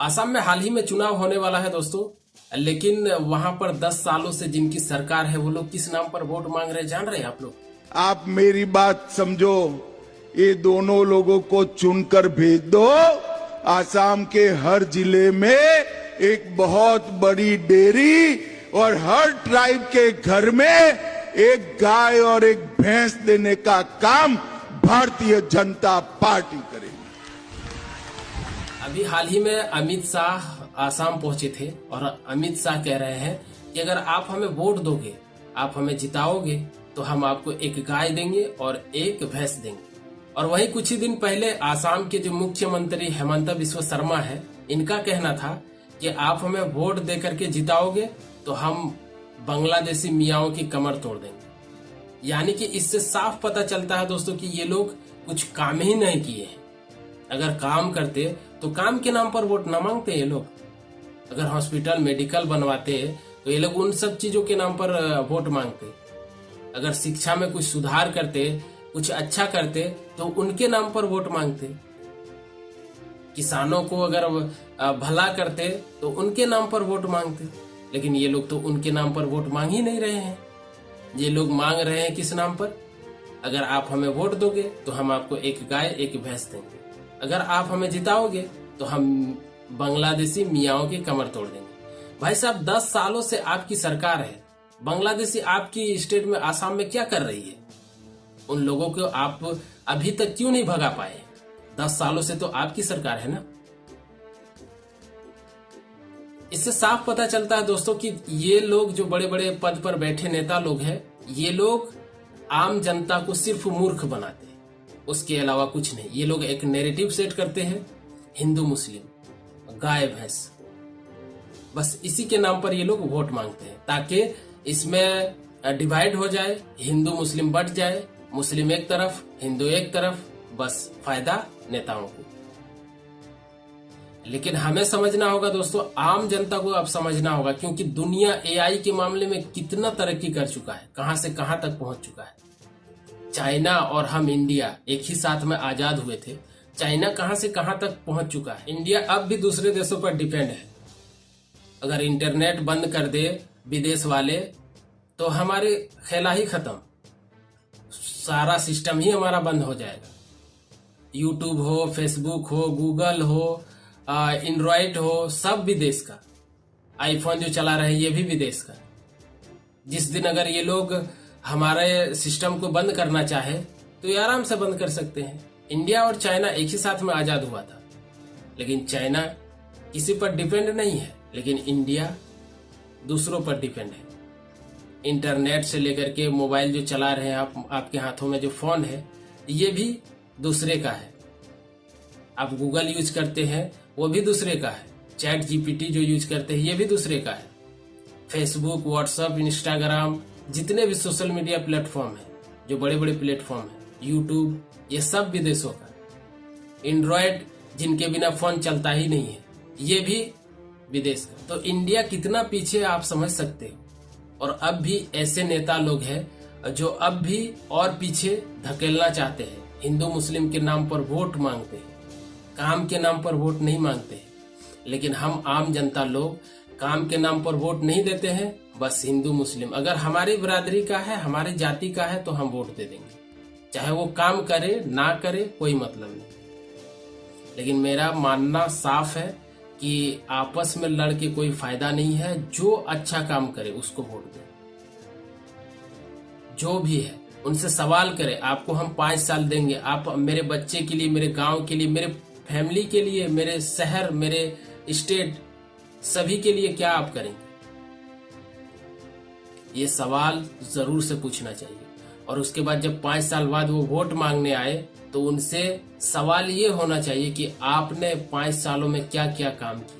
असम में हाल ही में चुनाव होने वाला है दोस्तों, लेकिन वहां पर 10 सालों से जिनकी सरकार है वो लोग किस नाम पर वोट मांग रहे हैं जान रहे हैं आप लोग? आप मेरी बात समझो, ये दोनों लोगों को चुनकर भेज दो। आसाम के हर जिले में एक बहुत बड़ी डेयरी और हर ट्राइब के घर में एक गाय और एक भैंस देने का काम भारतीय जनता पार्टी करेगी। अभी हाल ही में अमित शाह आसाम पहुंचे थे और अमित शाह कह रहे हैं कि अगर आप हमें वोट दोगे, आप हमें जिताओगे तो हम आपको एक गाय देंगे और एक भैंस देंगे। और वहीं कुछ ही दिन पहले आसाम के जो मुख्यमंत्री हेमंत बिस्वा शर्मा है, इनका कहना था कि आप हमें वोट दे करके जिताओगे तो हम बांग्लादेशी मियाओं की कमर तोड़ देंगे। यानी कि इससे साफ पता चलता है दोस्तों कि ये लोग कुछ काम ही नहीं किए हैं। अगर काम करते तो काम के नाम पर वोट न मांगते ये लोग। अगर हॉस्पिटल मेडिकल बनवाते तो ये लोग उन सब चीजों के नाम पर वोट मांगते। अगर शिक्षा में कुछ सुधार करते, कुछ अच्छा करते तो उनके नाम पर वोट मांगते। किसानों को अगर भला करते तो उनके नाम पर वोट मांगते। लेकिन ये लोग तो उनके नाम पर वोट मांग ही नहीं रहे हैं। ये लोग मांग रहे हैं किस नाम पर? अगर आप हमें वोट दोगे तो हम आपको एक गाय एक भैंस देंगे। अगर आप हमें जिताओगे तो हम बांग्लादेशी मियाओं की कमर तोड़ देंगे। भाई साहब, 10 सालों से आपकी सरकार है। बांग्लादेशी आपकी स्टेट में, आसाम में क्या कर रही है? उन लोगों को आप अभी तक क्यों नहीं भगा पाए? 10 सालों से तो आपकी सरकार है ना। इससे साफ पता चलता है दोस्तों कि ये लोग जो बड़े बड़े पद पर बैठे नेता लोग हैं, ये लोग आम जनता को सिर्फ मूर्ख बनाते हैं, उसके अलावा कुछ नहीं। ये लोग एक नैरेटिव सेट करते हैं, हिंदू मुस्लिम, गाय भैंस, बस इसी के नाम पर ये लोग वोट मांगते हैं ताकि इसमें डिवाइड हो जाए, हिंदू मुस्लिम बट जाए, मुस्लिम एक तरफ हिंदू एक तरफ, बस फायदा नेताओं को। लेकिन हमें समझना होगा दोस्तों, आम जनता को अब समझना होगा, क्योंकि दुनिया एआई के मामले में कितना तरक्की कर चुका है, कहां से कहां तक पहुंच चुका है। चाइना और हम इंडिया एक ही साथ में आजाद हुए थे। चाइना कहां से कहां तक पहुंच चुका है। इंडिया अब भी दूसरे देशों पर डिपेंड है। अगर इंटरनेट बंद कर दे विदेश वाले तो हमारे खेला ही खत्म, सारा सिस्टम ही हमारा बंद हो जाएगा। यूट्यूब हो, फेसबुक हो, गूगल हो, एंड्रॉइड हो, सब विदेश का। आईफोन जो चला रहे हैं ये भी विदेश का। जिस दिन अगर ये लोग हमारे सिस्टम को बंद करना चाहे तो ये आराम से बंद कर सकते हैं। इंडिया और चाइना एक ही साथ में आजाद हुआ था, लेकिन चाइना किसी पर डिपेंड नहीं है, लेकिन इंडिया दूसरों पर डिपेंड है। इंटरनेट से लेकर के मोबाइल जो चला रहे हैं आप, आपके हाथों में जो फोन है ये भी दूसरे का है। आप गूगल यूज करते हैं वो भी दूसरे का है। चैट जीपीटी जो यूज करते हैं ये भी दूसरे का है। फेसबुक, व्हाट्सएप, इंस्टाग्राम, जितने भी सोशल मीडिया प्लेटफॉर्म है, जो बड़े बड़े प्लेटफॉर्म है, यूट्यूब, ये सब विदेशों का। एंड्रॉयड जिनके बिना फोन चलता ही नहीं है, ये भी विदेश का। तो इंडिया कितना पीछे आप समझ सकते हो। और अब भी ऐसे नेता लोग हैं जो अब भी और पीछे धकेलना चाहते हैं। हिंदू मुस्लिम के नाम पर वोट मांगते हैं, काम के नाम पर वोट नहीं मांगते हैं। लेकिन हम आम जनता लोग काम के नाम पर वोट नहीं देते हैं, बस हिंदू मुस्लिम, अगर हमारी बिरादरी का है, हमारी जाति का है तो हम वोट दे देंगे, चाहे वो काम करे ना करे कोई मतलब नहीं। लेकिन मेरा मानना साफ है कि आपस में लड़ के कोई फायदा नहीं है। जो अच्छा काम करे उसको वोट दें। जो भी है उनसे सवाल करें, आपको हम 5 साल देंगे, आप मेरे बच्चे के लिए, मेरे गांव के लिए, मेरे फैमिली के लिए, मेरे शहर, मेरे स्टेट, सभी के लिए क्या आप करेंगे? ये सवाल जरूर से पूछना चाहिए। और उसके बाद जब 5 साल बाद वो वोट मांगने आए तो उनसे सवाल ये होना चाहिए कि आपने 5 सालों में क्या क्या काम किया।